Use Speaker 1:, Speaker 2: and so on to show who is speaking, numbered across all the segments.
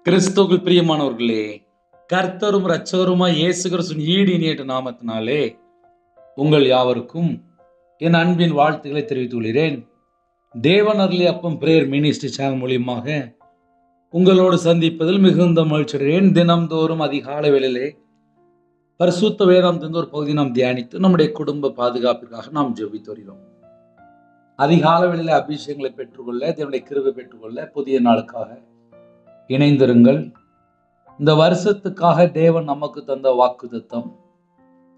Speaker 1: கிறிஸ்துவுக்குள் பிரியமானவர்களே, கர்த்தரும் இரட்சகருமாய் இயேசு கிறிஸ்துவின் ஈடு இணையற்ற நாமத்தினாலே உங்கள் யாவருக்கும் என் அன்பின் வாழ்த்துக்களை தெரிவித்துக் கொள்கிறேன். தேவன் அருளிய அப்பம் பிரேயர் மினிஸ்ட்ரி சேனல் மூலியமாக உங்களோடு சந்திப்பதில் மிகுந்த மகிழ்ச்சி அடைகிறேன். தினம்தோறும் அதிகாலை வேளையிலே பரிசுத்த வேதாந்தத்தின் ஒரு பகுதி நாம் தியானித்து நம்முடைய குடும்ப பாதுகாப்பிற்காக நாம் ஜெபித்து வருகிறோம். அதிகாலை வேளையிலே அபிஷேகங்களை பெற்றுக்கொள்ள, தேவனுடைய கிருபை பெற்றுக்கொள்ள புதிய நாளுக்காக இணைந்திருங்கள். இந்த வருஷத்துக்காக தேவன் நமக்கு தந்த வாக்குத்தத்தம்,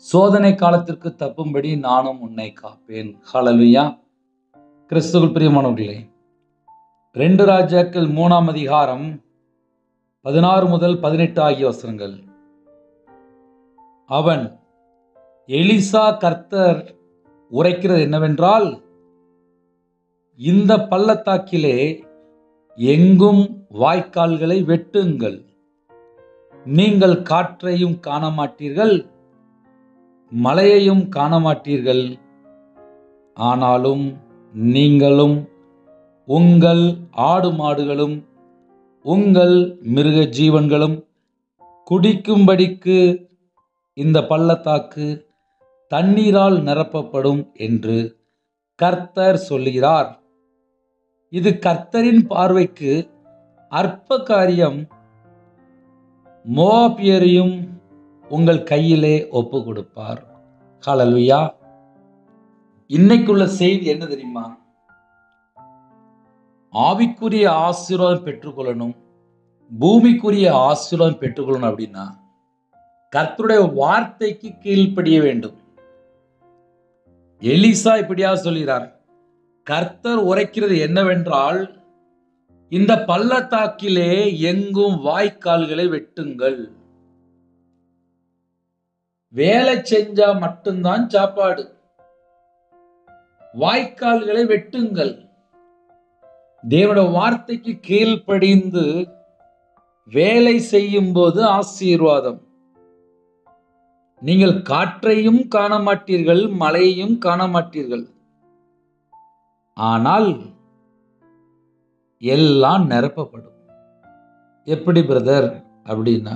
Speaker 1: சோதனை காலத்திற்கு தப்பும்படி நானும் உன்னை காப்பேன். ஹல்லேலூயா. கிறிஸ்துவுக்குள் பிரியமானவர்களே, 2 ராஜாக்கள் 3ஆம் அதிகாரம் 16 முதல் 18 ஆகிய வசனங்கள். அவன் எலிசா கர்த்தர் உரைக்கிறது என்னவென்றால், இந்த பள்ளத்தாக்கிலே எங்கும் வாய்க்கால்களை வெட்டுங்கள், நீங்கள் காற்றையும் காணமாட்டீர்கள், மழையையும் காணமாட்டீர்கள், ஆனாலும் நீங்களும் உங்கள் ஆடு மாடுகளும் உங்கள் மிருக ஜீவன்களும் குடிக்கும்படிக்கு இந்த பள்ளத்தாக்கு தண்ணீரால் நிரப்பப்படும் என்று கர்த்தர் சொல்லுகிறார். இது கர்த்தரின் பார்வைக்கு அற்ப காரியம். மோவாபியரையும் உங்கள் கையிலே ஒப்பு கொடுப்பார். ஹல்லேலூயா. இன்னைக்குள்ள செய்தி என்ன தெரியுமா? ஆவிக்குரிய ஆசீர்வாதம் பெற்றுக்கொள்ளணும், பூமிக்குரிய ஆசீர்வாதம் பெற்றுக்கொள்ளணும் அப்படின்னா கர்த்தருடைய வார்த்தைக்கு கீழ்ப்படிய வேண்டும். எலிசா இப்படியா சொல்கிறார், கர்த்தர் உரைக்கிறது என்னவென்றால், இந்த பள்ளத்தாக்கிலே எங்கும் வாய்க்கால்களை வெட்டுங்கள். வேலை செஞ்சா மட்டும்தான் சாப்பாடு. வாய்க்கால்களை வெட்டுங்கள். தேவனுடைய வார்த்தைக்கு கீழ்ப்படிந்து வேலை செய்யும் போது ஆசீர்வாதம். நீங்கள் காற்றையும் காண மாட்டீர்கள், மழையையும் காண மாட்டீர்கள், ஆனால் எல்லாம் நிரப்பப்படும். எப்படி பிரதர் அப்படின்னா,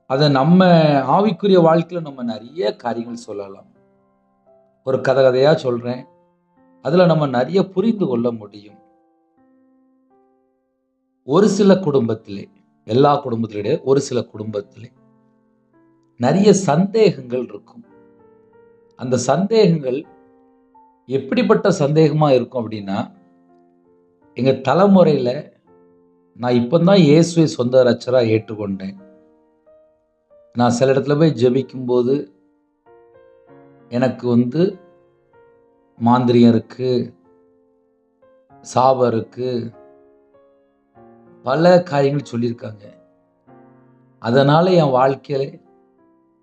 Speaker 1: அதை நம்ம ஆவிக்குரிய வாழ்க்கையில நம்ம நிறைய காரியங்கள் சொல்லலாம். ஒரு கதையா சொல்றேன், அதுல நம்ம நிறைய புரிந்து கொள்ள முடியும். ஒரு சில குடும்பத்திலே, எல்லா குடும்பத்திலே ஒரு சில குடும்பத்திலே நிறைய சந்தேகங்கள் இருக்கும். அந்த சந்தேகங்கள் எப்படிப்பட்ட சந்தேகமா இருக்கும் அப்படின்னா, எங்க தலைமுறையில நான் இப்பதான் இயேசுவை சொந்த இரட்சகரா ஏற்றுக்கொண்டேன். நான் சில இடத்துல போய் ஜெபிக்கும் போது எனக்கு மாந்திரியம் இருக்கு, சாபம் இருக்கு, பல காரியங்கள் சொல்லியிருக்காங்க. அதனால என் வாழ்க்கையில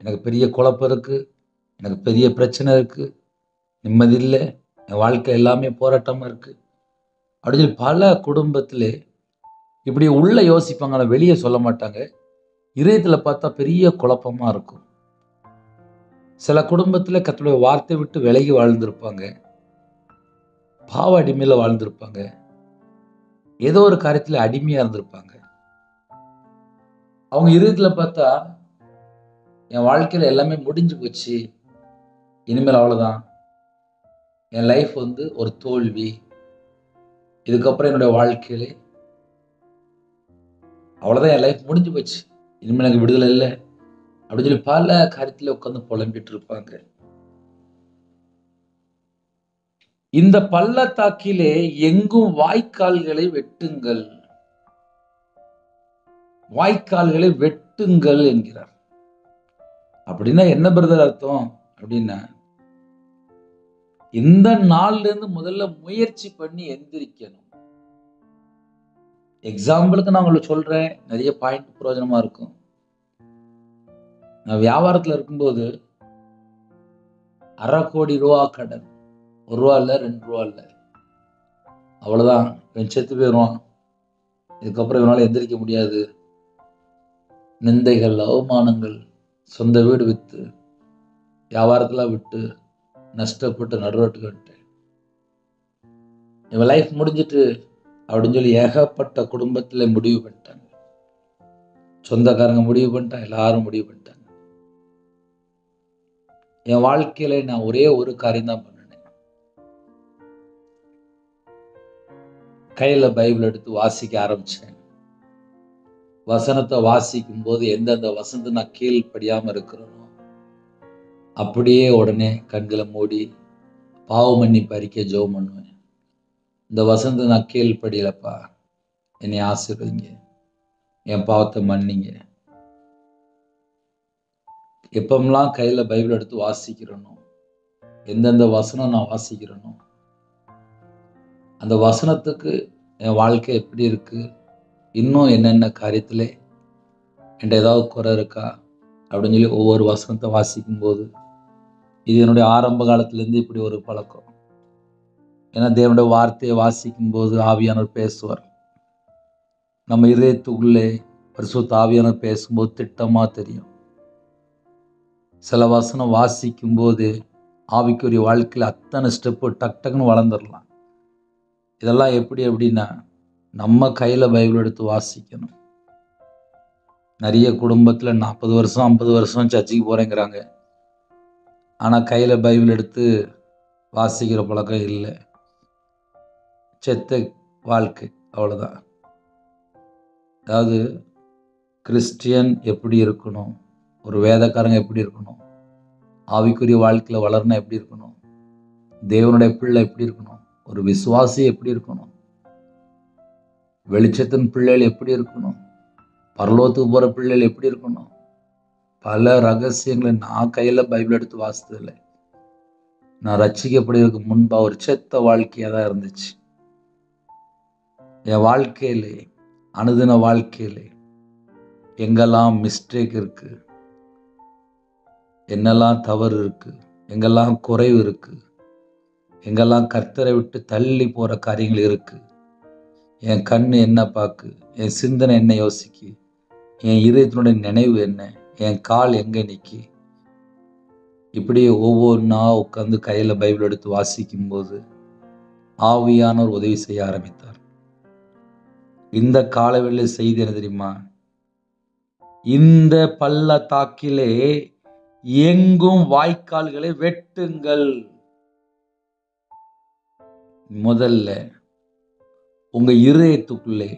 Speaker 1: எனக்கு பெரிய குழப்பம் இருக்கு, எனக்கு பெரிய பிரச்சனை இருக்கு, நிம்மதி இல்லை, என் வாழ்க்கை எல்லாமே போராட்டமா இருக்கு அப்படின்னு சொல்லி பல குடும்பத்திலே இப்படி உள்ள யோசிப்பாங்க, ஆனால் வெளியே சொல்ல மாட்டாங்க. இதயத்தில் பார்த்தா பெரிய குழப்பமா இருக்கும். சில குடும்பத்தில் கர்த்தருடைய வார்த்தை விட்டு விலகி வாழ்ந்திருப்பாங்க, பாவ அடிமையில வாழ்ந்திருப்பாங்க, ஏதோ ஒரு காரியத்தில் அடிமையா இருந்திருப்பாங்க. அவங்க இதயத்தில் பார்த்தா என் வாழ்க்கையில எல்லாமே முடிஞ்சு போச்சு, இனிமேல் அவ்வளவுதான், என் லைஃப் ஒரு தோல்வி, இதுக்கப்புறம் என்னுடைய வாழ்க்கையில அவ்வளவுதான், என் லைஃப் முடிஞ்சு போச்சு, இனிமேல் எனக்கு விடுதலை இல்லை அப்படின்னு சொல்லி பல காரியத்துல உட்கார்ந்து புலம்பிட்டு இருப்பாங்க. இந்த பள்ளத்தாக்கிலே எங்கும் வாய்க்கால்களை வெட்டுங்கள், வாய்க்கால்களை வெட்டுங்கள் என்கிறார். அப்படின்னா என்ன பிரதர் அர்த்தம் அப்படின்னா, இந்த நாள்ல இருந்து முதல்ல முயற்சி பண்ணி எந்திரிக்கணும். எக்ஸாம்பிளுக்கு நான் உங்களுக்கு சொல்றேன், நிறைய பாயிண்ட் பிரயோஜனமா இருக்கும். நான் வியாபாரத்துல இருக்கும்போது 1/2 கோடி ரூபா கடன், 1 ரூபா இல்லை, 2 ரூபா இல்லை, அவ்வளவுதான், இவன் செத்து போயிடுவான், இதுக்கப்புறம் இவனால எந்திரிக்க முடியாது, நிந்தைகள், அவமானங்கள், சொந்த வீடு வித்து, வியாபாரத்துல விட்டு நஷ்டப்பட்டு நடுரோட்டுக்கு வந்துட்டேன். இவன் லைஃப் முடிஞ்சிட்டு அப்படின்னு சொல்லி ஏகப்பட்ட குடும்பத்தில் முடிவு பண்ணிட்டாங்க. சொந்தக்காரங்க முடிவு பண்ணிட்டாங்க, எல்லாரும் முடிவு பண்ணிட்டாங்க. என் வாழ்க்கையில நான் ஒரே ஒரு காரியம் தான் பண்ணினேன். கையில பைபிள் எடுத்து வாசிக்க ஆரம்பிச்சேன். வசனத்தை வாசிக்கும் போது எந்தெந்த வசனத்தை நான் கீழ்ப்படியாம இருக்கிறேனோ அப்படியே உடனே கண்களை மூடி பாவ மன்னிப்பு அறிக்கை ஜெபம் பண்ணுவேன். இந்த வசனத்தை நான் கீழ்ப்படியலப்பா, என்னை ஆசீர்வதிங்க, என் பாவத்தை மன்னிங்க. எப்பமெல்லாம் கையில பைபிள் எடுத்து வாசிக்கிறேனோ, எந்தெந்த வசனம் நான் வாசிக்கிறேனோ, அந்த வசனத்துக்கு என் வாழ்க்கை எப்படி இருக்கு, இன்னும் என்னென்ன காரியத்துல என்கிட்ட ஏதாவது குறை இருக்கா அப்படின்னு சொல்லி ஒவ்வொரு வசனத்தை வாசிக்கும் போது, இது என்னுடைய ஆரம்ப காலத்திலேருந்து இப்படி ஒரு பழக்கம். ஏன்னா தேவனுடைய வார்த்தையை வாசிக்கும் போது ஆவியானவர் பேசுவார். நம்ம இதயத்துக்குள்ளே பரிசுத்த ஆவியானவர் பேசும்போது திட்டமா தெரியும். சில வசனம் வாசிக்கும் போது ஆவிக்குரிய வாழ்க்கையில் அத்தனை ஸ்டெப்பு டக் டக்குன்னு வளர்ந்துடலாம். இதெல்லாம் எப்படி அப்படின்னா, நம்ம கையில் பைபிள் எடுத்து வாசிக்கணும். நிறைய குடும்பத்தில் 40 வருஷம் 50 வருஷம் சர்ச்சுக்கு போகிறேங்கிறாங்க, ஆனால் கையில் பைபிள் எடுத்து வாசிக்கிற பழக்கம் இல்லை. செத்த வாழ்க்கை, அவ்வளோதான். அதாவது கிறிஸ்டியன் எப்படி இருக்கணும், ஒரு வேதக்காரங்க எப்படி இருக்கணும், ஆவிக்குரிய வாழ்க்கையில் வளரணும் எப்படி இருக்கணும், தேவனுடைய பிள்ளை எப்படி இருக்கணும், ஒரு விசுவாசி எப்படி இருக்கணும், வெளிச்சத்தின் பிள்ளைகள் எப்படி இருக்கணும், பரலோகத்துக்கு போகிற பிள்ளைகள் எப்படி இருக்கணும், பல ரகசியங்களை நான் கையில் பைபிள் எடுத்து வாசித்ததில்லை. நான் ரட்சிக்கப்படுவதற்கு முன்பாக ஒரு செத்த வாழ்க்கையாக தான் இருந்துச்சு. என் வாழ்க்கையிலே, அனுதின வாழ்க்கையிலே எங்கெல்லாம் மிஸ்டேக் இருக்கு, என்னெல்லாம் தவறு இருக்கு, எங்கெல்லாம் குறைவு இருக்கு, எங்கெல்லாம் கர்த்தரை விட்டு தள்ளி போகிற காரியங்கள் இருக்கு, என் கண் என்ன பார்க்கு, என் சிந்தனை என்ன யோசிக்கு, என் இதயத்தினுடைய நினைவு என்ன, என் கால் எங்கே நிற்கி, இப்படியே ஒவ்வொன்றா உட்காந்து கையில் பைபிள் எடுத்து வாசிக்கும்போது ஆவியானவர் உதவி செய்ய ஆரம்பித்தார். இந்த காலவெளி செய்தி என்ன தெரியுமா? இந்த பள்ளத்தாக்கிலே எங்கும் வாய்க்கால்களை வெட்டுங்கள். முதல்ல உங்க இருதயத்துக்குள்ளே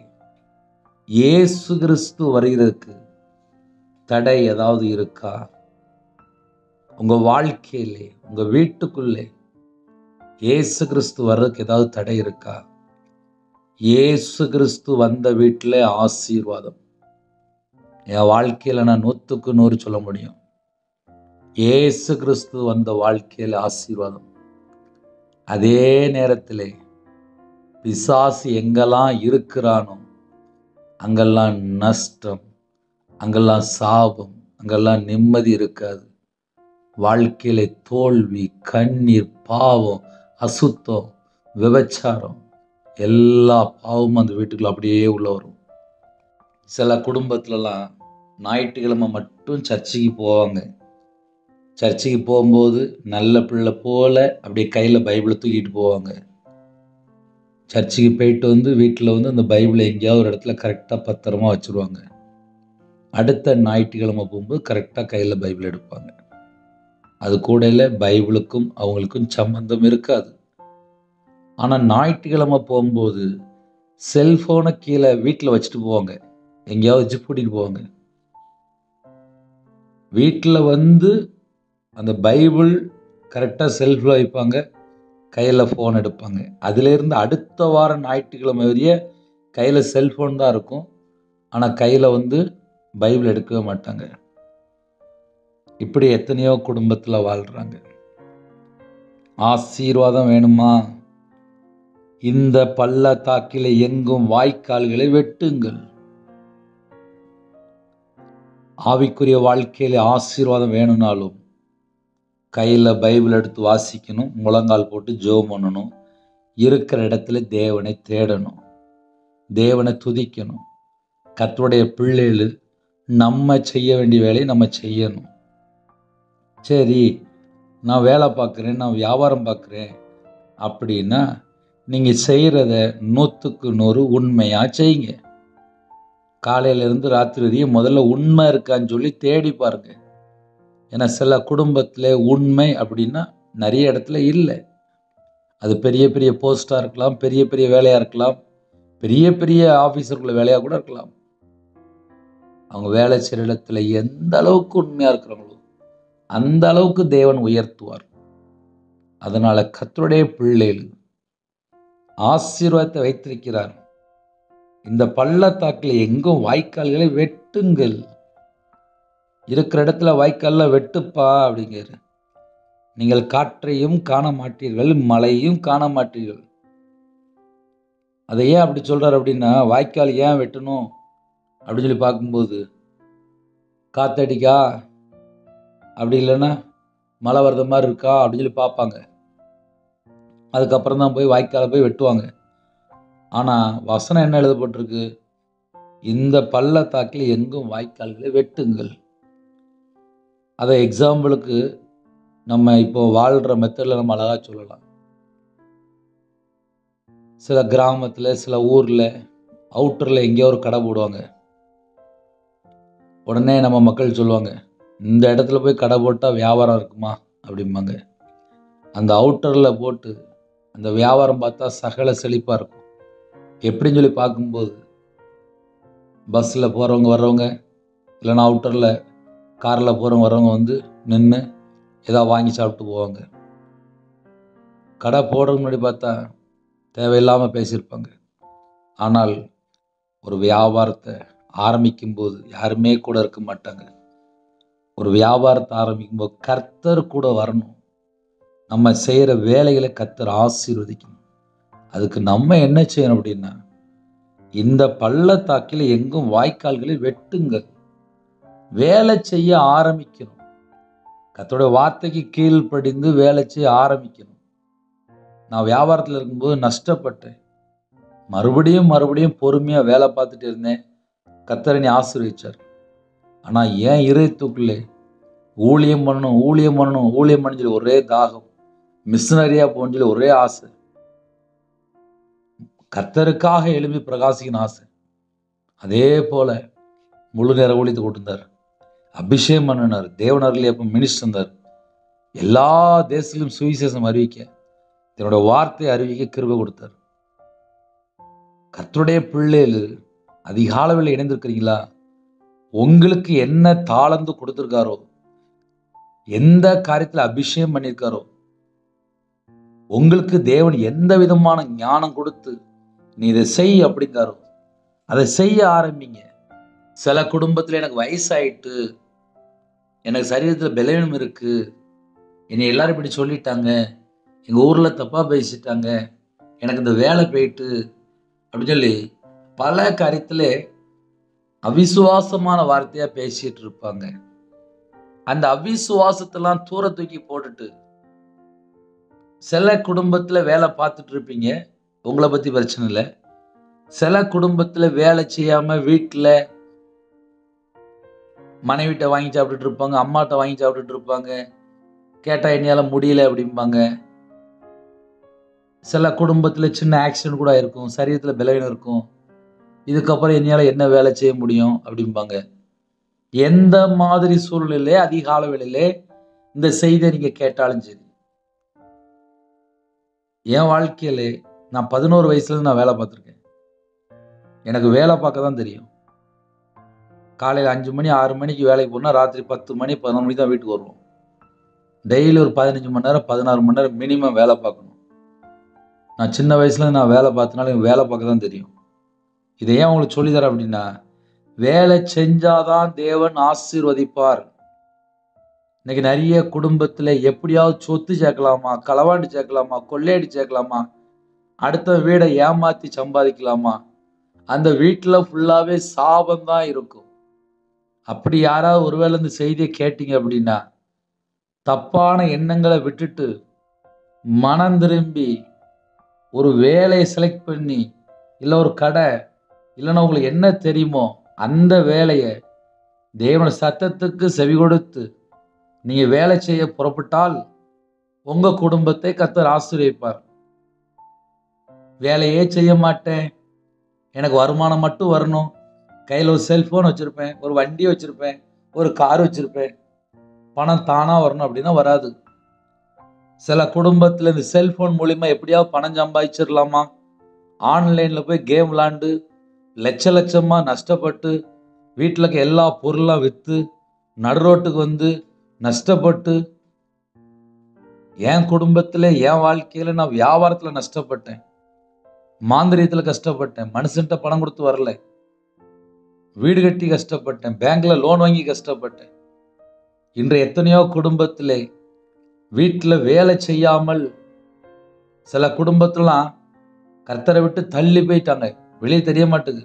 Speaker 1: இயேசு கிறிஸ்து வருகிறதுக்கு தடை ஏதாவது இருக்கா? உங்க வாழ்க்கையிலே, உங்க வீட்டுக்குள்ளே இயேசு கிறிஸ்து வர்றதுக்கு ஏதாவது தடை இருக்கா? இயேசு கிறிஸ்து வந்த வீட்டில் ஆசீர்வாதம். என் வாழ்க்கையில் நான் 100க்கு 100 சொல்ல முடியும். இயேசு கிறிஸ்து வந்த வாழ்க்கையில் ஆசீர்வாதம். அதே நேரத்தில் பிசாசு எங்கெல்லாம் இருக்கிறானோ அங்கெல்லாம் நஷ்டம், அங்கெல்லாம் சாபம், அங்கெல்லாம் நிம்மதி இருக்காது. வாழ்க்கையில தோல்வி, கண்ணீர், பாவம், அசுத்தம், விபச்சாரம், எல்லா பாவமும் அந்த வீட்டுக்குள்ள அப்படியே உள்ள வரும். சில குடும்பத்துலலாம் ஞாயிற்றுக்கிழமை மட்டும் சர்ச்சுக்கு போவாங்க. சர்ச்சுக்கு போகும்போது நல்ல பிள்ளை போல அப்படியே கையில் பைபிளை தூக்கிட்டு போவாங்க. சர்ச்சுக்கு போயிட்டு வந்து வீட்டில் வந்து அந்த பைபிளை எங்கேயாவது ஒரு இடத்துல கரெக்டாக பத்திரமா வச்சுருவாங்க. அடுத்த ஞாயிற்றுக்கிழமை போகும்போது கரெக்டாக கையில் பைபிள் எடுப்பாங்க. அது கூடையில் பைபிளுக்கும் அவங்களுக்கும் சம்பந்தம் இருக்காது. ஆனால் ஞாயிற்றுக்கிழமை போகும்போது செல்ஃபோனை கீழே வீட்டில் வச்சுட்டு போவாங்க, எங்கேயாவது வச்சு கூட்டிகிட்டு போவாங்க. வீட்டில் வந்து அந்த பைபிள் கரெக்டாக செல்ஃபில் வைப்பாங்க, கையில் ஃபோன் எடுப்பாங்க. அதிலேருந்து அடுத்த வாரம் ஞாயிற்றுக்கிழமை வரைய கையில் செல்ஃபோன் தான் இருக்கும், ஆனால் கையில் வந்து பைபிள் எடுக்கவே மாட்டாங்க. இப்படி எத்தனையோ குடும்பத்தில் வாழ்கிறாங்க. ஆசீர்வாதம் வேணுமா? இந்த பள்ளத்தாக்கில் எங்கும் வாய்க்கால்களை வெட்டுங்கள். ஆவிக்குரிய வாழ்க்கையில் ஆசீர்வாதம் வேணும்னாலும் கையில் பைபிள் எடுத்து வாசிக்கணும், முழங்கால் போட்டு ஜெபம் பண்ணணும், இருக்கிற இடத்துல தேவனை தேடணும், தேவனை துதிக்கணும். கர்த்தருடைய பிள்ளைகள் நம்ம செய்ய வேண்டிய வேலையை நம்ம செய்யணும். சரி, நான் வேலை பார்க்குறேன், நான் வியாபாரம் பார்க்குறேன் அப்படின்னா நீங்கள் செய்கிறத 100க்கு 100 உண்மையாக செய்யுங்க. காலையிலேருந்து ராத்திரி வரையும் முதல்ல உண்மை இருக்கான்னு சொல்லி தேடி பாருங்க. ஏன்னா சில குடும்பத்தில் உண்மை அப்படின்னா நிறைய இடத்துல இல்லை. அது பெரிய பெரிய போஸ்ட்டாக இருக்கலாம், பெரிய பெரிய வேலையாக இருக்கலாம், பெரிய பெரிய ஆஃபீஸருக்குள்ள வேலையாக கூட இருக்கலாம். அவங்க வேலை செய்கிற இடத்துல எந்த அளவுக்கு உண்மையாக இருக்கிறாங்களோ அந்த அளவுக்கு தேவன் உயர்த்துவார். அதனால் கர்த்தருடைய பிள்ளைகள் ஆசீர்வாதத்தை வைத்திருக்கிறார். இந்த பள்ளத்தாக்கில் எங்கும் வாய்க்கால்களை வெட்டுங்கள். இருக்கிற இடத்துல வாய்க்கால்ல வெட்டுப்பா அப்படிங்கிற. நீங்கள் காற்றையும் காண மாட்டீர்கள், மழையும் காண மாட்டீர்கள். அதை ஏன் அப்படி சொல்றாரு அப்படின்னா, வாய்க்கால் ஏன் வெட்டணும் அப்படின்னு சொல்லி பார்க்கும்போது, காத்தடிக்கா அப்படி இல்லைன்னா மழை வர்ற மாதிரி இருக்கா அப்படின்னு சொல்லி பார்ப்பாங்க. அதுக்கப்புறம் தான் போய் வாய்க்காலை போய் வெட்டுவாங்க. ஆனால் வசனம் என்ன எழுதப்பட்டிருக்கு? இந்த பள்ளத்தாக்கில் எங்கும் வாய்க்கால்களை வெட்டுங்கள். அதை எக்ஸாம்பிளுக்கு நம்ம இப்போ வாழ்கிற மெத்தடில் நம்ம அழகாக சொல்லலாம். சில கிராமத்தில், சில ஊரில், அவுட்டரில் எங்கேயோ ஒரு கடை போடுவாங்க. உடனே நம்ம மக்கள் சொல்லுவாங்க, இந்த இடத்துல போய் கடை போட்டால் வியாபாரம் இருக்குமா அப்படிம்பாங்க. அந்த அவுட்டரில் போட்டு அந்த வியாபாரம் பார்த்தா சகல செழிப்பாக இருக்கும். எப்படின்னு சொல்லி பார்க்கும்போது, பஸ்ஸில் போகிறவங்க வர்றவங்க, இல்லைன்னா அவுட்டரில் காரில் போகிறவங்க வர்றவங்க வந்து நின்று ஏதாவது வாங்கி சாப்பிட்டு போவாங்க. கடை போடுறதுக்கு முன்னாடி பார்த்தா தேவையில்லாமல் பேசியிருப்பாங்க. ஆனால் ஒரு வியாபாரத்தை ஆரம்பிக்கும்போது யாருமே கூட இருக்க மாட்டாங்க. ஒரு வியாபாரத்தை ஆரம்பிக்கும்போது கர்த்தர் கூட வரணும். நம்ம செய்கிற வேலைகளை கர்த்தர் ஆசீர்வதிக்கணும். அதுக்கு நம்ம என்ன செய்யணும் அப்படின்னா, இந்த பள்ளத்தாக்கில் எங்கும் வாய்க்கால்களை வெட்டுங்கள். வேலை செய்ய ஆரம்பிக்கணும். கர்த்தருடைய வார்த்தைக்கு கீழ்ப்படிந்து வேலை செய்ய ஆரம்பிக்கணும். நான் வியாபாரத்தில் இருக்கும்போது நஷ்டப்பட்டேன். மறுபடியும் பொறுமையாக வேலை பார்த்துட்டு இருந்தேன். கர்த்தர் என்னை ஆசீர்வதிச்சார். ஆனால் ஏன் இதயத்துக்குள்ளே ஊழியம் பண்ணணும் சொல்லி ஒரே தாகம், மிஷனரியாக போகணும்னு சொல்லி ஒரே ஆசை, கர்த்தருக்காக எழுப்பி பிரகாசிக்கணும் ஆசை. அதே போல முழு நேர ஊழியத்தை கொடுத்தார். அபிஷேகம் பண்ணினார். தேவனர்லேயே அப்போ மினிஸ்டர் இருந்தார். எல்லா தேசத்திலும் சுவிசேஷம் அறிவிக்க, என்னோட வார்த்தையை அறிவிக்க கிருபை கொடுத்தார். கர்த்தருடைய பிள்ளைகள் அதிகாலவில் இணைந்திருக்கிறீங்களா? உங்களுக்கு என்ன தாளந்து கொடுத்துருக்காரோ, எந்த காரியத்தில் அபிஷேகம் பண்ணியிருக்காரோ, உங்களுக்கு தேவன் எந்த விதமான ஞானம் கொடுத்து நீ இதை செய் அப்படிங்காரோ, அதை செய்ய ஆரம்பிங்க. சில குடும்பத்தில் எனக்கு வயசாயிட்டு, எனக்கு சரீரத்தில் பலவீனம் இருக்கு, என்னை எல்லாரும் இப்படி சொல்லிட்டாங்க, எங்கள் ஊரில் தப்பாக பேசிட்டாங்க, எனக்கு இந்த வேலை போயிட்டு அப்படின்னு சொல்லி பல காரியத்தில் அவிசுவாசமான வார்த்தையாக பேசிட்டு இருப்பாங்க. அந்த அவிசுவாசத்தெல்லாம் தூர தூக்கி போட்டுட்டு, சில குடும்பத்தில் வேலை பார்த்துட்டு இருப்பீங்க, உங்களை பற்றி பிரச்சனை இல்லை. சில குடும்பத்தில் வேலை செய்யாமல் வீட்டில் மனைவிட்ட வாங்கி சாப்பிட்டுட்டு இருப்பாங்க, அம்மாட்ட வாங்கி சாப்பிட்டுட்டு இருப்பாங்க. கேட்டால் என்னையால் முடியல அப்படிம்பாங்க. சில குடும்பத்தில் சின்ன ஆக்சிடென்ட் கூட இருக்கும், சரீரத்தில் பலவீனம் இருக்கும். இதுக்கப்புறம் என்னையால் என்ன வேலை செய்ய முடியும் அப்படிம்பாங்க. எந்த மாதிரி சூழ்நிலையிலே அதிகால வேளையிலே இந்த செய்தியை நீங்கள் கேட்டாலும் சரி, என் வாழ்க்கையிலே நான் 11 வயசுல நான் வேலை பார்த்துருக்கேன். எனக்கு வேலை பார்க்க தான் தெரியும். காலையில் 5 மணி 6 மணிக்கு வேலைக்கு போனால் ராத்திரி 10 மணி 11 மணிக்கு தான் வீட்டுக்கு வருவோம். டெய்லி ஒரு 15 மணி நேரம் 16 மணி நேரம் மினிமம் வேலை பார்க்கணும். நான் சின்ன வயசுல நான் வேலை பார்த்தனால எனக்கு வேலை பார்க்க தான் தெரியும். இதை ஏன் உங்களுக்கு சொல்லித்தரேன் அப்படின்னா, வேலை செஞ்சாதான் தேவன் ஆசீர்வதிப்பார். இன்னைக்கு நிறைய குடும்பத்தில் எப்படியாவது சொத்து சேர்க்கலாமா, களவாண்டு சேர்க்கலாமா, கொள்ளையடி சேர்க்கலாமா, அடுத்த வீடை ஏமாற்றி சம்பாதிக்கலாமா, அந்த வீட்டில் ஃபுல்லாகவே சாபம் தான் இருக்கும். அப்படி யாராவது ஒருவேளை இந்த செய்தியை கேட்டீங்க அப்படின்னா, தப்பான எண்ணங்களை விட்டுட்டு மனம் திரும்பி ஒரு வேலையை செலக்ட் பண்ணி, இல்லை ஒரு கடை, இல்லைன்னா உங்களுக்கு என்ன தெரியுமோ அந்த வேலையை தேவனுடைய சத்தத்துக்கு செவி கொடுத்து நீங்கள் வேலை செய்ய புறப்பட்டால் உங்கள் குடும்பத்தை கர்த்தர் ஆசீர்வதிப்பார். வேலையே செய்ய மாட்டேன், எனக்கு வருமானம் மட்டும் வரணும், கையில் ஒரு செல்ஃபோன் வச்சுருப்பேன், ஒரு வண்டி வச்சுருப்பேன், ஒரு கார் வச்சுருப்பேன், பணம் தானாக வரணும் அப்படின்னா வராது. சில குடும்பத்தில் இந்த செல்ஃபோன் மூலிமா எப்படியாவது பணம் சம்பாதிச்சிடலாமா, ஆன்லைனில் போய் கேம் விளாண்டு லட்சமாக நஷ்டப்பட்டு வீட்டில் இருக்க எல்லா பொருளாக விற்று நடுரோட்டுக்கு வந்து நஷ்டப்பட்டு, என் குடும்பத்தில் என் வாழ்க்கையில் நான் வியாபாரத்தில் நஷ்டப்பட்டேன், மாந்திரியத்தில் கஷ்டப்பட்டேன், மனுஷன்கிட்ட பணம் கொடுத்து வரல, வீடு கட்டி கஷ்டப்பட்டேன், பேங்க்ல லோன் வாங்கி கஷ்டப்பட்டேன். இன்று எத்தனையோ குடும்பத்திலே வீட்டில் வேலை செய்யாமல் சில குடும்பத்திலாம் கர்த்தரை விட்டு தள்ளி போயிட்டாங்க, வெளியே தெரிய மாட்டுது.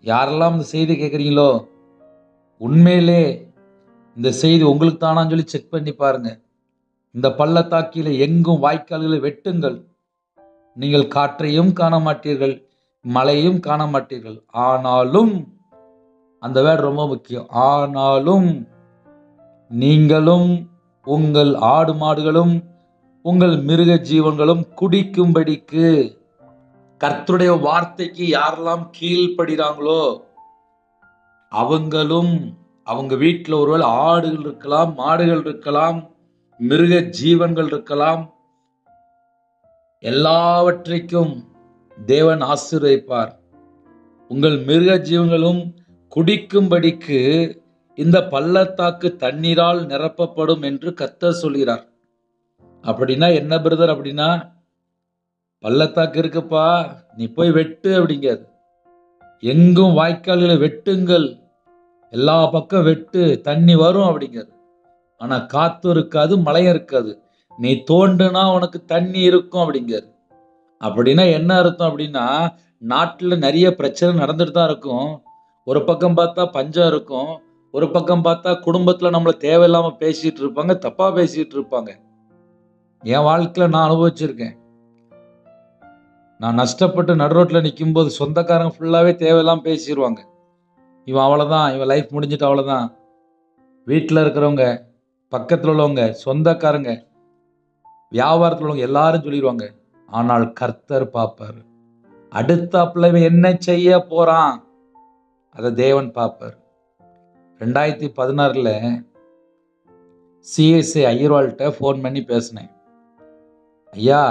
Speaker 1: யாரெல்லாம் இந்த செய்தி கேட்குறீங்களோ, உண்மையிலே இந்த செய்தி உங்களுக்கு தானான்னு சொல்லி செக் பண்ணி பாருங்க. இந்த பள்ளத்தாக்கில எங்கும் வாய்க்கால்களை வெட்டுங்கள், நீங்கள் காற்றையும் காண மாட்டீர்கள், மழையும் காண மாட்டீர்கள். ஆனாலும், அந்த வேர்டு ரொம்ப முக்கியம், ஆனாலும் நீங்களும் உங்கள் ஆடு மாடுகளும் உங்கள் மிருக ஜீவன்களும் குடிக்கும்படிக்கு. கர்த்தருடைய வார்த்தைக்கு யாரெல்லாம் கீழ்ப்படுகிறாங்களோ அவங்களும், அவங்க வீட்டில் ஒருவேளை ஆடுகள் இருக்கலாம், மாடுகள் இருக்கலாம், மிருக ஜீவன்கள் இருக்கலாம், எல்லாவற்றைக்கும் தேவன் ஆசீர்வதிப்பார். உங்கள் மிருக ஜீவன்களும் குடிக்கும்படிக்கு இந்த பள்ளத்தாக்கு தண்ணீரால் நிரப்பப்படும் என்று கர்த்தர் சொல்கிறார். அப்படின்னா என்ன பிரதர்? அப்படின்னா பள்ளத்தாக்கு இருக்குப்பா, நீ போய் வெட்டு அப்படிங்காது. எங்கும் வாய்க்கால்களை வெட்டுங்கள், எல்லா பக்கம் வெட்டு, தண்ணி வரும் அப்படிங்காது. ஆனா காத்து இருக்காது, மழையும் இருக்காது, நீ தோண்டுனா உனக்கு தண்ணி இருக்கும் அப்படிங்காது. அப்படின்னா என்ன அர்த்தம்? அப்படின்னா நாட்டில் நிறைய பிரச்சனை நடந்துட்டு தான் இருக்கும். ஒரு பக்கம் பார்த்தா பஞ்சம் இருக்கும், ஒரு பக்கம் பார்த்தா குடும்பத்தில் நம்மளை தேவையில்லாமல் பேசிட்டு இருப்பாங்க, தப்பா பேசிட்டு இருப்பாங்க. என் வாழ்க்கையில் நான் அனுபவிச்சிருக்கேன். நான் நஷ்டப்பட்டு நடுரோட்டில் நிற்கும் போது சொந்தக்காரங்க ஃபுல்லாகவே தேவையில்லாமல் பேசிடுவாங்க. இவன் அவ்வளோதான், இவன் லைஃப் முடிஞ்சிட்டு அவ்வளோதான். வீட்டில் இருக்கிறவங்க, பக்கத்தில் உள்ளவங்க, சொந்தக்காரங்க, வியாபாரத்தில் உள்ளவங்க எல்லாரும் சொல்லிடுவாங்க. ஆனால் கர்த்தர் பார்ப்பார். அடுத்தாப்புல இவன் என்ன செய்ய போறான் அதை தேவன் பார்ப்பார். 2016 சிஎஸ்ஐ ஐயர்வாள்கிட்ட ஃபோன் பண்ணி பேசினேன். ஐயா,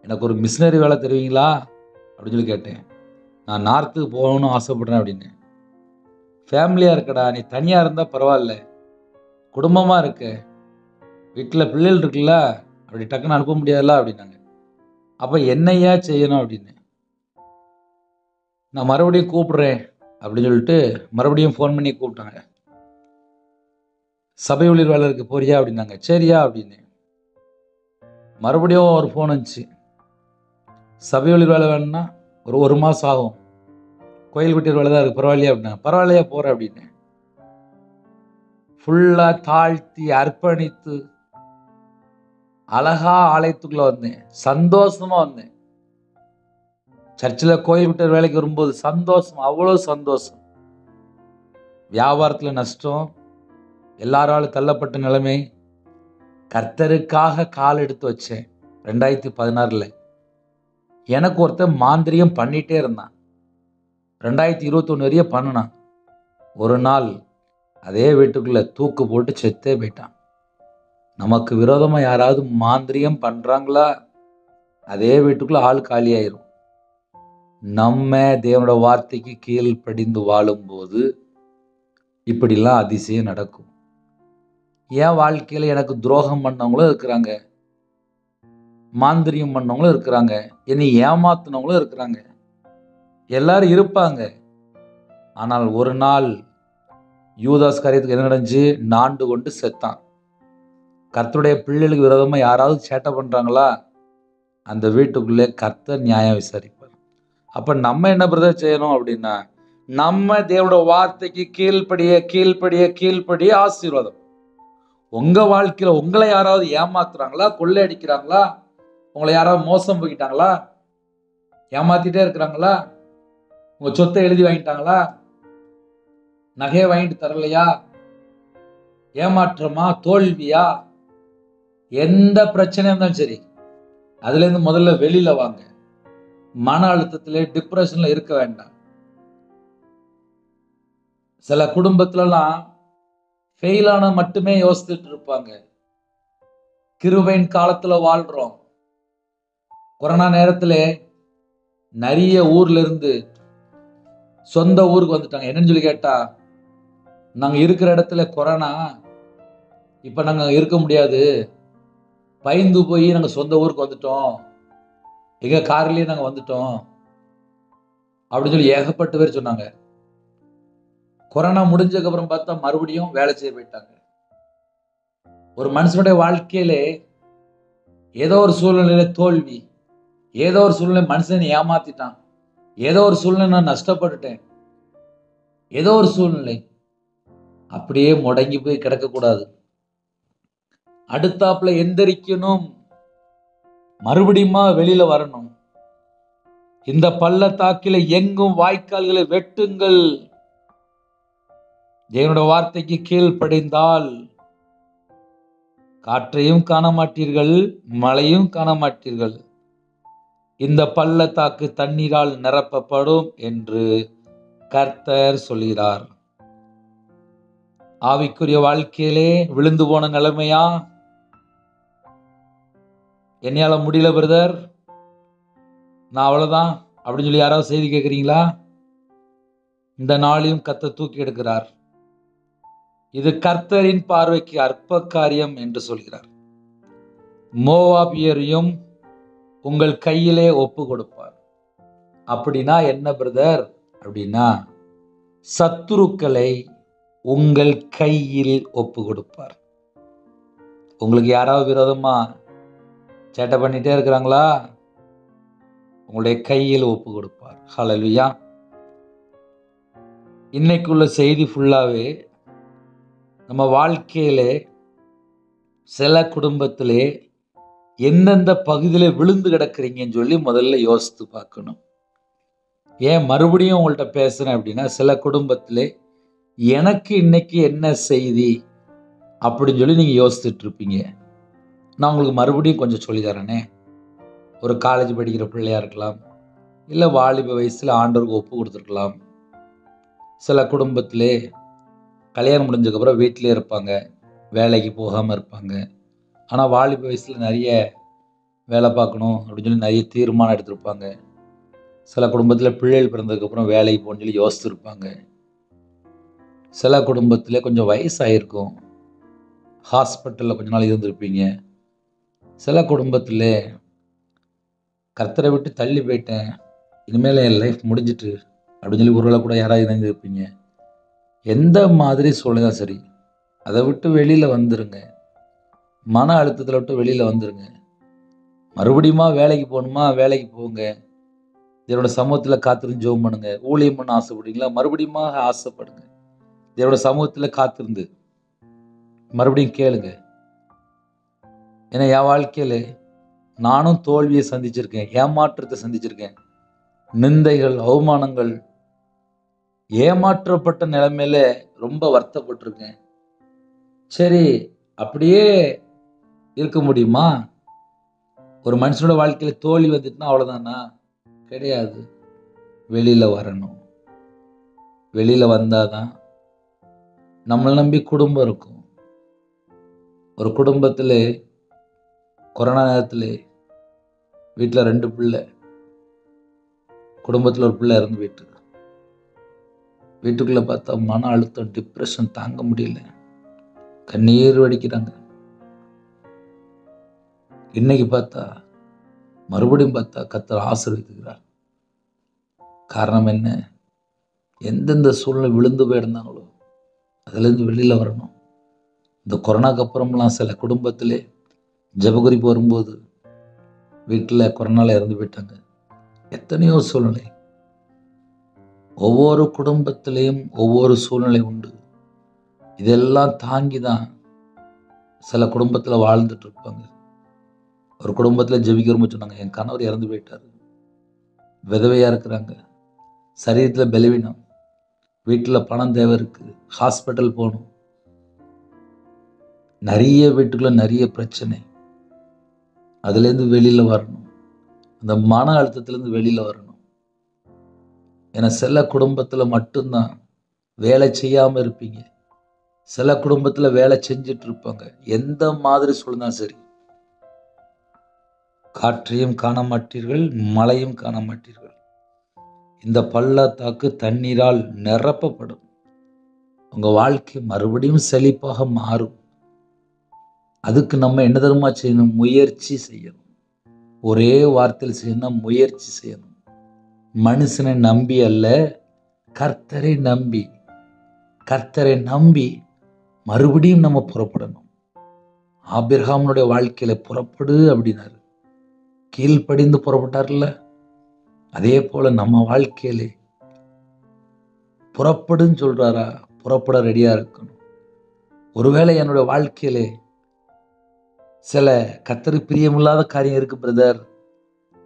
Speaker 1: எனக்கு ஒரு மிஷினரி வேலை தருவீங்களா அப்படின்னு சொல்லி கேட்டேன். நான் நார்த்துக்கு போகணும்னு ஆசைப்படுறேன் அப்படின்னு. ஃபேமிலியாக இருக்கடா, நீ தனியாக இருந்தால் பரவாயில்ல, குடும்பமாக இருக்க, வீட்டில் பிள்ளைகள் இருக்குல்ல, அப்படி டக்குன்னு அனுப்ப முடியாதுல்ல அப்படின்னாங்க. அப்போ என்னையா செய்யணும் அப்படின்னு. நான் மறுபடியும் கூப்பிடுறேன் அப்படின்னு சொல்லிட்டு மறுபடியும் ஃபோன் பண்ணி கூப்பிட்டாங்க. சபை ஊழியர் வேலை இருக்கு, போறியா அப்படின்னாங்க. சரியா அப்படின்னு. மறுபடியும் ஒரு ஃபோன் வந்துச்சு. சபை ஊழியர் வேலை வேணும்னா ஒரு மாதம் ஆகும், கோயில் குட்டியர் வேலை தான் இருக்குது, பரவாயில்லையா அப்படின்னா. பரவாயில்லையா, போகிறேன் அப்படின்னு. ஃபுல்லாக தாழ்த்தி அர்ப்பணித்து அழகா ஆலயத்துக்குள்ள வந்தேன், சந்தோஷமா வந்தேன். சர்ச்சில் கோயில் குட்டியர் வேலைக்கு வரும்போது சந்தோஷம், அவ்வளோ சந்தோஷம். வியாபாரத்தில் நஷ்டம், எல்லாராலும் தள்ளப்பட்ட நிலைமை, கர்த்தருக்காக கால் எடுத்து வச்சேன். 2016 எனக்கு ஒருத்தன் மாந்திரியம் பண்ணிட்டே இருந்தான். 2021 வரையும் பண்ணினான். ஒரு நாள் அதே வீட்டுக்குள்ள தூக்கு போட்டு செத்தே போயிட்டான். நமக்கு விரோதமாக யாராவது மாந்திரியம் பண்ணுறாங்களா, அதே வீட்டுக்குள்ள ஆள் காலியாயிரும். நம்ம தேவனோட வார்த்தைக்கு கீழ்ப்படிந்து வாழும்போது இப்படிலாம் அதிசயம் நடக்கும். என் வாழ்க்கையில் எனக்கு துரோகம் பண்ணவங்களும் இருக்கிறாங்க, மாந்திரியம் பண்ணவங்களும் இருக்கிறாங்க, என்னை ஏமாத்தினவங்களும் இருக்கிறாங்க, எல்லாரும் இருப்பாங்க. ஆனால் ஒரு நாள் யூதாஸ் காரியத்துக்கு என்ன நடந்துச்சு? நாண்டு கொண்டு செத்தான். கர்த்தருடைய பிள்ளைகளுக்கு விரோதமாக யாராவது சேட்டை பண்ணுறாங்களா, அந்த வீட்டுக்குள்ளே கர்த்தர் நியாயம் விசாரிப்பார். அப்போ நம்ம என்ன பிரதர் செய்யணும் அப்படின்னா, நம்ம தேவனோட வார்த்தைக்கு கீழ்ப்படிய ஆசீர்வாதம். உங்கள் வாழ்க்கையில் உங்களை யாராவது ஏமாத்துறாங்களா, கொள்ளையடிக்கிறாங்களா, உங்களை யாராவது மோசம் போய்கிட்டாங்களா, ஏமாத்திட்டே இருக்கிறாங்களா, உங்கள் சொத்தை எழுதி வாங்கிட்டாங்களா, நகையை வாங்கிட்டு தரலையா, ஏமாற்றமா, தோல்வியா, எந்த பிரச்சனையா இருந்தாலும் சரி, அதுலேருந்து முதல்ல வெளியில் வாங்க. மன அழுத்தத்திலே டிப்ரெஷன்ல இருக்க வேண்டாம். சில குடும்பத்திலலாம் ஃபெயிலான மட்டுமே யோசிச்சுட்டு இருப்பாங்க. கிருபையின் காலத்துல வாழ்றோம். கொரோனா நேரத்திலே நிறைய ஊர்ல இருந்து சொந்த ஊருக்கு வந்துட்டாங்க. என்னன்னு சொல்லி கேட்டா, நாங்க இருக்கிற இடத்துல கொரோனா, இப்ப நாங்க இருக்க முடியாது, பயந்து போய் நாங்க சொந்த ஊருக்கு வந்துட்டோம், எங்க கார்லயே நாங்க வந்துட்டோம் அப்படின்னு சொல்லி ஏகப்பட்ட பேர் சொன்னாங்க. கொரோனா முடிஞ்சதுக்கு அப்புறம் பார்த்தா மறுபடியும் வேலை செய்ய போயிட்டாங்க. ஒரு மனுஷனுடைய வாழ்க்கையிலே ஏதோ ஒரு சூழ்நிலையில தோல்வி, ஏதோ ஒரு சூழ்நிலை மனுஷனை ஏமாத்திட்டான், ஏதோ ஒரு சூழ்நிலை நான் நஷ்டப்பட்டுட்டேன், ஏதோ ஒரு சூழ்நிலை, அப்படியே முடங்கி போய் கிடக்க கூடாது. அடுத்தாப்புல எந்திரிக்கணும், மறுபடியும் வெளியில வரணும். இந்த பள்ளத்தாக்கில எங்கும் வாய்க்கால்களை வெட்டுங்கள். தேவனுடைய வார்த்தைக்கு கீழ்ப்படிந்தால் காற்றையும் காண மாட்டீர்கள், மழையும் காண மாட்டீர்கள். இந்த பள்ளத்தாக்கு தண்ணீரால் நிரப்பப்படும் என்று கர்த்தர் சொல்கிறார். ஆவிக்குரிய வாழ்க்கையிலே விழுந்து போன நிலைமையா, என்னையால முடியல பிரதர், நான் அவ்வளவுதான் அப்படின்னு சொல்லி யாராவது செய்தி கேட்குறீங்களா? இந்த நாளையும் கர்த்தர் தூக்கி எடுக்கிறார். இது கர்த்தரின் பார்வைக்கு அற்ப காரியம் என்று சொல்கிறார். மோவாபியரையும் உங்கள் கையிலே ஒப்பு கொடுப்பார். அப்படின்னா என்ன பிரதர் அப்படின்னா, சத்துருக்களை உங்கள் கையில் ஒப்பு கொடுப்பார். உங்களுக்கு யாராவது விரோதமா சேட்டை பண்ணிட்டே இருக்கிறாங்களா, உங்களுடைய கையில் ஒப்பு கொடுப்பார். ஹல்லேலூயா. இன்னைக்குள்ள செய்தி ஃபுல்லாவே நம்ம வாழ்க்கையிலே சில குடும்பத்திலே எந்தெந்த பகுதியில விழுந்து கிடக்குறீங்கன்னு சொல்லி முதல்ல யோசித்து பார்க்கணும். ஏன் மறுபடியும் உங்கள்கிட்ட பேசுறேன் அப்படின்னா, சில குடும்பத்திலே எனக்கு இன்னைக்கு என்ன செய்தி அப்படின்னு சொல்லி நீங்க யோசிச்சுட்டு இருப்பீங்க. நான் உங்களுக்கு மறுபடியும் கொஞ்சம் சொல்லி தரேனே. ஒரு காலேஜ் படிக்கிற பிள்ளையா இருக்கலாம், இல்லை வாலிப வயசுல ஆண்டவருக்கு ஒப்பு கொடுத்துருக்கலாம். சில குடும்பத்திலே கல்யாணம் முடிஞ்சதுக்கப்புறம் வீட்டிலே இருப்பாங்க, வேலைக்கு போகாமல் இருப்பாங்க. ஆனால் வாலிப வயசில் நிறைய வேலை பார்க்கணும் அப்படின்னு சொல்லி நிறைய தீர்மானம் எடுத்திருப்பாங்க. சில குடும்பத்தில் பிள்ளைகள் பிறந்ததுக்கப்புறம் வேலைக்கு போகணும்னு சொல்லி யோசிச்சுருப்பாங்க. சில குடும்பத்தில் கொஞ்சம் வயசாகிருக்கும், ஹாஸ்பிட்டலில் கொஞ்ச நாள் இருந்திருப்பீங்க. சில குடும்பத்தில் கர்த்தரை விட்டு தள்ளி போயிட்டேன், இனிமேல் என் லைஃப் முடிஞ்சிட்டு அப்படின்னு சொல்லி ஒருவேளை கூட யாராவது இணைந்திருப்பீங்க. எந்த மாதிரி சூழ்நிலை சரி, அதை விட்டு வெளியில் வந்துருங்க. மன அழுத்தத்தில் விட்டு வெளியில் வந்துருங்க. மறுபடியுமா வேலைக்கு போகணுமா, வேலைக்கு போங்க. தேவனோட சமூகத்தில் காத்திருந்து ஜெபம் பண்ணுங்க. ஊழியம் பண்ண ஆசைப்படுறீங்களா, மறுபடியுமா ஆசைப்படுங்க. தேவனோட சமூகத்தில் காத்திருந்து மறுபடியும் கேளுங்க. ஏன்னா என் வாழ்க்கையில் நானும் தோல்வியை சந்திச்சிருக்கேன், ஏமாற்றத்தை சந்திச்சிருக்கேன், நிந்தைகள், அவமானங்கள், ஏமாற்றப்பட்ட நிலைமையில ரொம்ப வருத்தப்பட்டிருக்கேன். சரி, அப்படியே இருக்க முடியுமா? ஒரு மனுஷனோட வாழ்க்கையில தோல்வி வந்துட்டுனா அவ்வளவுதானா? கிடையாது. வெளியில வரணும். வெளியில வந்தாதான் நம்மளை நம்பி குடும்பம் இருக்கும். ஒரு குடும்பத்தில் கொரோனா நேரத்தில் வீட்டில் 2 பிள்ளை, குடும்பத்தில் ஒரு பிள்ளை இறந்து போயிட்டு, வீட்டுக்குள்ள பார்த்தா மன அழுத்தம், டிப்ரெஷன் தாங்க முடியல, கண்ணீர் வடிக்கிறாங்க. இன்னைக்கு பார்த்தா மறுபடியும் பார்த்தா கர்த்தர் ஆசீர்வதிக்கிறார். காரணம் என்ன? எந்தெந்த சூழ்நிலை விழுந்து போயிருந்தாங்களோ அதுலேருந்து வெளியில் வரணும். இந்த கொரோனாக்கு அப்புறம்லாம் சில குடும்பத்திலே ஜெபகுறிப்பு வரும்போது வீட்டில் கொரோனால இறந்து போயிட்டாங்க. எத்தனையோ சூழ்நிலை, ஒவ்வொரு குடும்பத்திலையும் ஒவ்வொரு சூழ்நிலை உண்டு. இதெல்லாம் தாங்கி தான் சில குடும்பத்தில் வாழ்ந்துட்டு இருப்பாங்க. ஒரு குடும்பத்தில் ஜெபிக்கிறோம்னு சொன்னாங்க, என் கணவர் இறந்து போயிட்டாரு, விதவையாக இருக்கிறாங்க, சரீரத்தில் பலவீனம், வீட்டில் பணம் தேவை இருக்குது, ஹாஸ்பிட்டல் போகணும், நிறைய வீட்டுக்குள்ள நிறைய பிரச்சனை, அதுலேருந்து வெளியில் வரணும். அந்த மன அழுத்தத்திலிருந்து வெளியில வரணும். ஏன்னா சில குடும்பத்துல மட்டும்தான் வேலை செய்யாம இருப்பீங்க, சில குடும்பத்துல வேலை செஞ்சுட்டு இருப்பாங்க. எந்த மாதிரி சூழ்நிலும் சரி, காற்றையும் காண மாட்டீர்கள், மழையும் காண மாட்டீர்கள். இந்த பள்ளத்தாக்கு தண்ணீரால் நிரப்பப்படும். உங்க வாழ்க்கை மறுபடியும் செழிப்பாக மாறும். அதுக்கு நம்ம என்ன தெரியுமா செய்யணும்? முயற்சி செய்யணும். ஒரே வார்த்தையில் செய்யணும், முயற்சி செய்யணும். மனுஷனை நம்பி அல்ல, கர்த்தரை நம்பி. கர்த்தரை நம்பி மறுபடியும் நம்ம புறப்படணும். ஆபிரகாமுடைய வாழ்க்கையில புறப்படு அப்படின்னாரு, கீழ்ப்படிந்து புறப்பட்டார்ல. அதே போல நம்ம வாழ்க்கையிலே புறப்படுன்னு சொல்றாரா, புறப்பட ரெடியா இருக்கணும். ஒருவேளை என்னுடைய வாழ்க்கையிலே சில கர்த்தருக்கு பிரியமில்லாத காரியம் இருக்கு பிரதர்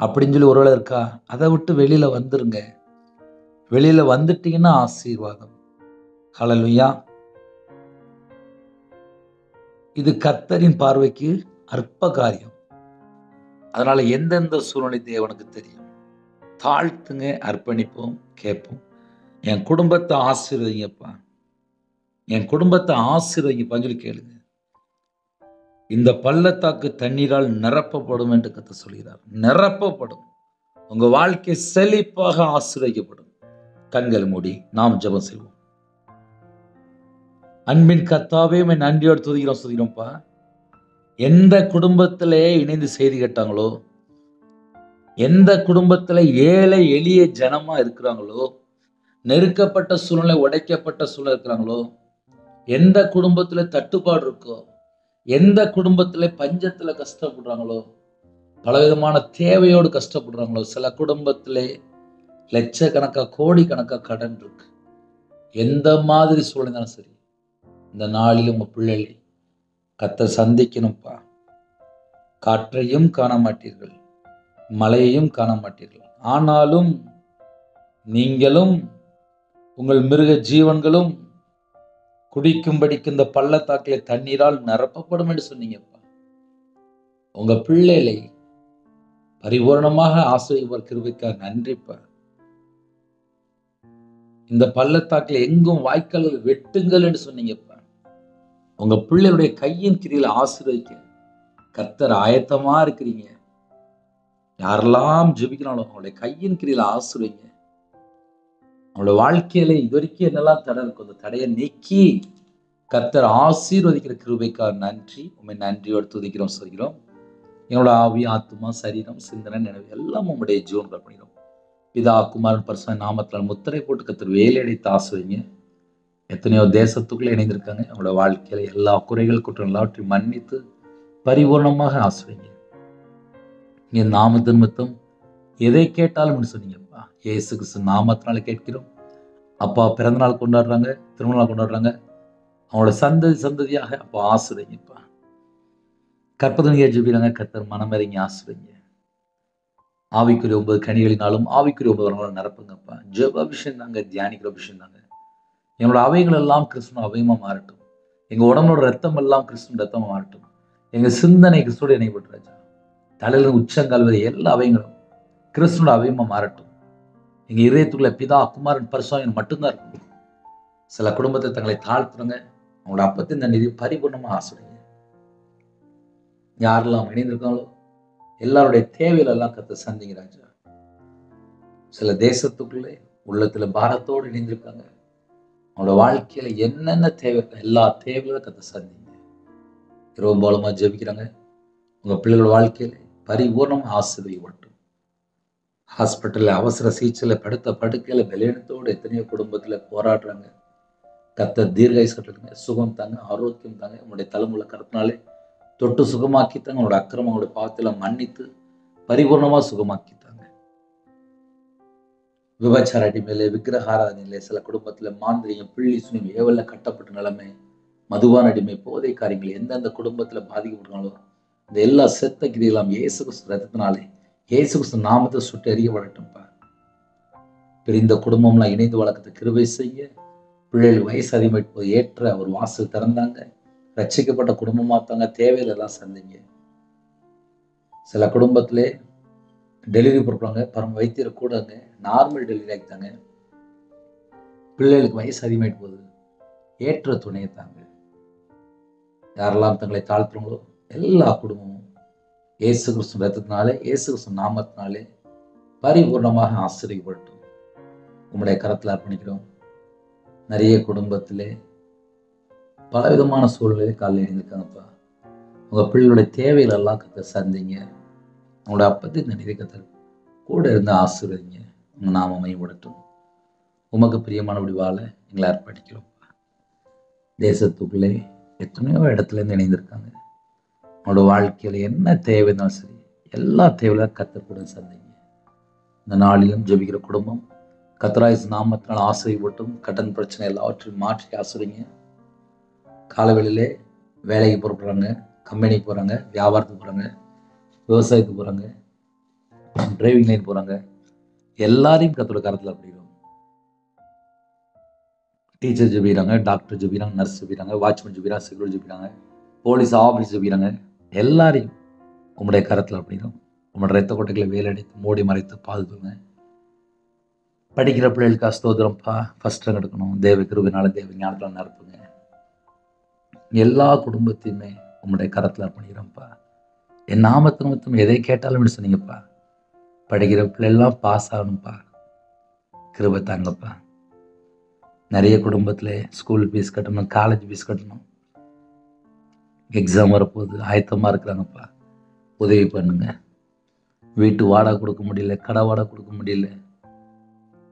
Speaker 1: அப்படின்னு சொல்லி ஒருவேளை இருக்கா, அதை விட்டு வெளியில வந்துருங்க. வெளியில வந்துட்டீங்கன்னா ஆசீர்வாதம். ஹல்லேலூயா. இது கர்த்தரின் பார்வைக்கு அற்ப காரியம். அதனால எந்தெந்த சூழ்நிலை தேவனுக்கு தெரியும். தாழ்த்துங்க, அர்ப்பணிப்போம், கேட்போம். என் குடும்பத்தை ஆசீர்வதிங்கப்பா, என் குடும்பத்தை ஆசீர்வதிங்கப்பான்னு சொல்லி கேளுங்க. இந்த பள்ளத்தாக்கு தண்ணீரால் நிரப்பப்படும் என்று கர்த்தர் சொல்கிறார். நிரப்பப்படும். உங்க வாழ்க்கை செழிப்பாக ஆசீர்வதிக்கப்படும். கண்கள் மூடி நாம் ஜெபம் செய்வோம். அன்பின் கர்த்தாவே, நன்றியோடு துதிக்கிறோம்ப்பா. எந்த குடும்பத்திலே இணைந்து செய்தி கேட்டாங்களோ, எந்த குடும்பத்துல ஏழை எளிய ஜனமா இருக்கிறாங்களோ, நெருக்கப்பட்ட சூழ்நிலை, உடைக்கப்பட்ட சூழ்நிலை இருக்கிறாங்களோ, எந்த குடும்பத்துல தட்டுப்பாடு இருக்கோ, எந்த குடும்பத்துல பஞ்சத்துல கஷ்டப்படுறாங்களோ, பலவிதமான தேவையோடு கஷ்டப்படுறாங்களோ, சில குடும்பத்திலே லட்சக்கணக்கா கோடிக்கணக்கா கடன் இருக்கு. எந்த மாதிரி சூழ்நிலையும் சரி, இந்த நாளில் உங்க பிள்ளைகளை கர்த்தர் சந்திக்கணும்ப்பா. காற்றையும் காண மாட்டீர்கள், மழையையும் காண மாட்டீர்கள். ஆனாலும் நீங்களும் உங்கள் மிருக ஜீவன்களும் குடிக்கும்படிக்கு இந்த பள்ளத்தாக்கிலே தண்ணீரால் நிரப்பப்படும் என்று சொன்னீங்கப்பா. உங்க பிள்ளைகளை பரிபூர்ணமாக ஆசீர்வதிப்பவர் கிருபைக்காக நன்றிப்பா. இந்த பள்ளத்தாக்கில் எங்கும் வாய்க்கால்கள் வெட்டுங்கள் என்று சொன்னீங்கப்பா. உங்க பிள்ளைகளுடைய கையின் கிரியில ஆசீர்வதிக்க கர்த்தர் ஆயத்தமா இருக்கிறீங்க. யாரெல்லாம் ஜெபிக்கிறாங்களோ அவங்களுடைய கையின் கிரியில ஆசீர்வதிங்க. அவங்களோட வாழ்க்கையில இதுவரைக்கும் என்னெல்லாம் தடை இருக்கும், அந்த தடையை நீக்கி கர்த்தர் ஆசீர்வதிக்கிற கிருபைக்காக நன்றி. உண்மை நன்றியோடு துதிக்கிறோம், சொல்கிறோம். என்னோட ஆவி, ஆத்மா, சரீரம், சிந்தனை, நினைவு எல்லாம் உங்களுடைய ஜீவன்கள் பண்ணிடும். பிதா, குமாரன், பரிசுத்த நாமத்தினால் முத்திரை போட்டு கர்த்தர் வேலையடைத்து ஆசீர்வதிங்க. எத்தனையோ தேசத்துக்குள்ள இணைந்திருக்காங்க. அவங்களோட வாழ்க்கையில எல்லா குறைகள் குற்றம் எல்லாவற்றையும் மன்னித்து பரிபூர்ணமாக ஆசீர்வதிங்க. என் நாமத்தின் நிமித்தம் எதை கேட்டாலும் சொன்னீங்கப்பா. இயேசு கிறிஸ்து நாமத்தினால கேட்கிறோம். அப்பா பிறந்தநாள் கொண்டாடுறாங்க, திருமணநாள் கொண்டாடுறாங்க. அவங்களோட சந்ததியாக அப்பா ஆசீர்வதிங்கப்பா. கற்பதனையை ஜெபிக்கிறாங்க, கர்த்தர் மனமிறங்கி ஆசீர்வதிங்க. ஆவிக்குரிய 9 கனிகளினாலும் ஆவிக்குரிய 9 வரங்களால் நிரப்புங்கப்பா. ஜெப அபிஷேகம் தாங்க, தியானிக்கிற அபிஷேகம் தாங்க. எங்களோட அவைகள் எல்லாம் கிறிஸ்துவ அவையமா மாறட்டும். எங்க உடம்போட ரத்தம் எல்லாம் கிறிஸ்துவ ரத்தமா மாறட்டும். எங்க சிந்தனை கிறிஸ்துவோட இணைப்பட்டு ராஜா. தலையில உச்சங்கால் வரை எல்லா அவைகளும் கிறிஸ்துவோட அவையமா மாறட்டும். எங்க இதயத்துக்குள்ள பிதா, குமாரன், பரிசுத்தம் மட்டும்தான் இருக்கும். சில குடும்பத்தை தங்களை தாழ்த்துறங்க. அவங்களோட அப்பத்தின் தண்ணீரை பரிபூர்ணமா ஆசீர்வதிங்க. யாரெல்லாம் இணைந்திருக்காங்களோ எல்லாருடைய தேவையில எல்லாம் கர்த்தர் சந்திங்க ராஜா. சில தேசத்துக்குள்ளே உள்ளத்துல பாரத்தோடு இணைந்திருக்காங்க. அவங்களோட வாழ்க்கையில என்னென்ன தேவை எல்லா தேவைகளும் கர்த்தர் சந்திங்க. இரவு மூலமா ஜெபிக்கிறாங்க. உங்க பிள்ளைகளோட வாழ்க்கையில பரிபூர்ணமா ஆசீர்வதிக்கப்படும். ஹாஸ்பிட்டல்ல அவசர சிகிச்சையில படுத்த படுக்கையில பலவீனத்தோடு எத்தனையோ குடும்பத்துல போராடுறாங்க. கர்த்தர் தீர்காயுசு கட்டளைங்க, சுகம் தாங்க, ஆரோக்கியம் தாங்க. உங்களுடைய தலைமுறை கருத்தினாலே தொட்டு சுகமாக்கி தாங்க. உங்களோட அக்கிரமம், உங்களுடைய பாவத்தில மன்னித்து பரிபூர்ணமா சுகமாக்கி தாங்க. விபச்சார அடிமையிலே, விக்கிரகாராதனையிலே, சில குடும்பத்துல மாந்திரியம், பிள்ளி சுனியம், ஏவல்ல கட்டப்பட்ட நிலைமை, மதுபான அடிமை, போதை காரியங்கள் எந்தெந்த குடும்பத்துல பாதிக்கப்படுறாங்களோ இந்த எல்லா செத்த கிரியெல்லாம் இயேசு கிறிஸ்து ரத்தத்தினாலே, இயேசு கிறிஸ்து நாமத்தை சுட்டு எறியப்படட்டும்பா. பிரிந்த குடும்பம்லாம் இணைந்து வளர்க்கறது கிருபை செய்ய. பிள்ளைகள் வயசு அதிகமாயிட்டு போது ஏற்ற ஒரு வாசல் திறந்தாங்க. ரட்சிக்கப்பட்ட குடும்பமா தாங்க. தேவையில எல்லாம் சந்திங்க. சில குடும்பத்திலே
Speaker 2: டெலிவரி கொடுப்பாங்க. பரம வைத்தியரை கூடங்க நார்மல் டெலிவரி ஆகிட்டாங்க. பிள்ளைகளுக்கு வயசு அதிகமாயிட்டு போகுது. ஏற்ற துணையை தாங்க. யாரெல்லாம் தங்களை தாழ்த்துறங்களோ எல்லா குடும்பமும் இயேசு கிறிஸ்து ரத்தத்தினாலே, இயேசு கிறிஸ்து நாமத்தினாலே பரிபூர்ணமாக ஆசீர்வதிக்கப்படட்டும். உங்களுடைய கரத்தில் அர்ப்பணிக்கிறோம். நிறைய குடும்பத்திலே பலவிதமான சூழ்நிலை காலையில் எழுந்திருக்காங்கப்பா. உங்கள் பிள்ளைகளுடைய தேவைகள் எல்லாம் கத்த சந்திங்க. உங்களோட அப்பத்தி இந்த நிதிக்கத்தை கூட இருந்து ஆசீர்வதிங்க. உங்கள் நாம மையப்படட்டும். உமக்கு பிரியமானபடி வாழ எங்களை அர்ப்பணிக்கிறோம்ப்பா. தேசத்துக்குள்ளே எத்தனையோ இடத்துல இருந்து இணைந்திருக்காங்க. அவங்களோட வாழ்க்கையில் என்ன தேவைன்னாலும் சரி, எல்லா தேவையிலும் கத்தர் கூட சந்திங்க. இந்த நாளிலும் ஜெபிக்கிற குடும்பம் கர்த்தராகிய நாமத்தினால் ஆசீர்வதிக்கப்பட்டும். கடன் பிரச்சனை எல்லாவற்றையும் மாற்றி ஆசீர்வதிங்க. காலவெளியிலே வேலைக்கு புறப்படுறாங்க, கம்பெனிக்கு போகிறாங்க, வியாபாரத்துக்கு போகிறாங்க, விவசாயத்துக்கு போகிறாங்க, டிரைவிங் லைன் போகிறாங்க. எல்லாரையும் கர்த்தரோட கரத்தில் அப்படிங்கிறோம். டீச்சர் ஜெபிக்கிறாங்க, டாக்டர் ஜெபிக்கிறாங்க, நர்ஸ் ஜெபிக்கிறாங்க, வாட்ச்மேன் ஜெபிக்கிறாங்க, செக்யூரிட்டி ஜெபிக்கிறாங்க, போலீஸ் ஆஃபீஸ் ஜெபிக்கிறாங்க. எல்லாரையும் உங்களுடைய கரத்தில் அப்படிங்கிறோம். உங்களோட ரத்த கொட்டைகளை வேலடித்து மூடி மறைத்து பாதுகாங்க. படிக்கிற பிள்ளைகளுக்கு ஸ்தோத்திரம்ப்பா. ஃபர்ஸ்ட் ரேங்க் எடுக்கணும். தேவ கிருபையினால தேவ ஞானத்தில் நிரப்புங்க. எல்லா குடும்பத்தையுமே உங்களுடைய கரத்தில் அர்ப்பணிக்கிறோம்ப்பா. என் நாமத்து நிமித்தம் எதை கேட்டாலும் சொன்னீங்கப்பா. படிக்கிற பிள்ளைலாம் பாஸ் ஆகணும்ப்பா. கிருபை தாங்கப்பா. நிறைய குடும்பத்தில் ஸ்கூல் ஃபீஸ் கட்டணும், காலேஜ் ஃபீஸ் கட்டணும், எக்ஸாம் வரப்போகுது, ஆயத்தமாக இருக்கிறாங்கப்பா. உதவி பண்ணுங்க. வீட்டு வாடகை கொடுக்க முடியல, கடை வாடகை கொடுக்க முடியல,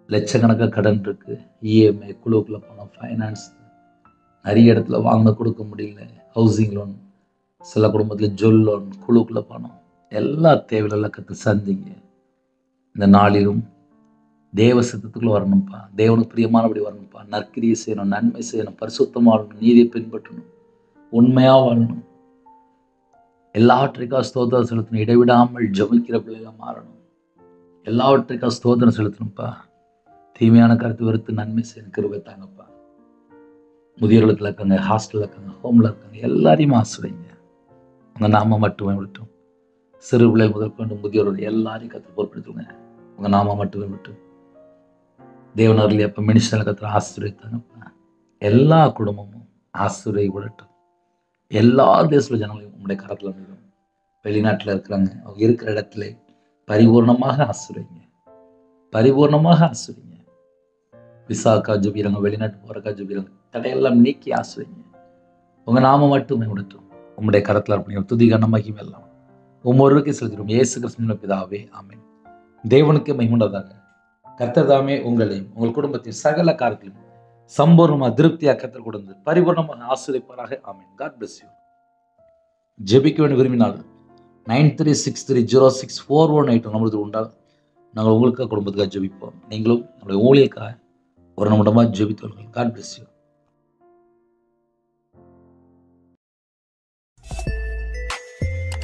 Speaker 2: லட்சக்கணக்காக கடன் இருக்கு, இஎம்ஐ, குழுக்குள்ள பணம், ஃபைனான்ஸ் நிறைய இடத்துல வாங்க கொடுக்க முடியல, ஹவுசிங் லோன், சில குடும்பத்தில் ஜுவல் லோன், குழுக்குள்ள பணம், எல்லா தேவையில கற்று சந்திங்க. இந்த நாளிலும் தேவ சித்தத்துக்குள்ள வரணும்ப்பா. தேவனுக்கு பிரியமானபடி வரணும்ப்பா. நற்கிரியை செய்யணும், நன்மை செய்யணும், பரிசுத்தமாக வாழணும், நீதியை பின்பற்றணும், உண்மையாக வாழணும். எல்லாவற்றைக்காக ஸ்தோத்திரம் செலுத்தணும். இடைவிடாமல் ஜபிக்கிற பிள்ளைகளை மாறணும். எல்லாவற்றைக்காக ஸ்தோத்திரம் செலுத்தணும்ப்பா. தீமையான கருத்து வெறுத்து நன்மை செய்யணும். கிருபை தாங்கப்பா. முதியோர்களுக்கு இருக்காங்க, ஹாஸ்டலில் இருக்காங்க, ஹோமில் இருக்காங்க, எல்லாரையும் ஆசிரியங்க. உங்கள் நாம மட்டுமே விட்டும். சிறு பிள்ளை முதல் கொண்டு முதியோர்கள் எல்லாரையும் கற்று பொறுப்படுத்துங்க. உங்கள் நாம மட்டுமே விட்டும். தேவனர்கள் எப்போ மினிஸ்டர் கற்று ஆசீர்வதித்தாங்கப்பா. எல்லா குடும்பமும் ஆசீர்வதிக்கப்படட்டும். எல்லா தேச ஜனங்களையும் உங்களுடைய கரத்தில் அமையும். வெளிநாட்டில் இருக்கிறாங்க, அவங்க இருக்கிற இடத்துல பரிபூர்ணமாக ஆசீர்வதிங்க. பரிபூர்ணமாக ஆசீர்வதிங்க. விசாக்கா ஜெபிக்கிறாங்க, வெளிநாட்டு போறக்கா ஜெபிக்கிறாங்க, தடையெல்லாம் நீக்கி ஆசீர்வதிங்க. உங்க நாம மட்டுமே விடட்டும். உங்களுடைய கரத்தில் அர்ப்பணிக்கிறோம். துதி கன மகிமை எல்லாம் ஒவ்வொருவருக்கே செலுத்துகிறோம். இயேசு கிறிஸ்துவின் பிதாவே, ஆமென். தேவனுக்கு மகிமையுண்டதாக. கர்த்தர் தாமே உங்களையும் உங்கள் குடும்பத்தையும் சகல காரியத்திலும் சம்பூர்ணமாக திருப்தியாக கர்த்தர் கொடுத்து பரிபூர்ணமாக ஆசீர்வதிப்பாராக. ஆமென். God bless you. ஜெபிக்க வேண்டும் விரும்பினால் 9363064181 நம்பருக்கு உண்டால் நாங்கள் உங்களுக்காக குடும்பத்துக்காக ஜெபிப்போம். நீங்களும் நம்முடைய ஊழியக்காக ஒரு நிமிடமாக ஜெபித்தவர்கள். God bless you.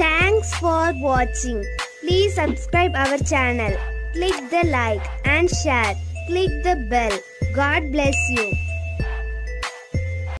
Speaker 3: Thanks for watching. Please subscribe our channel. Click the like and share. Click the bell. God bless you.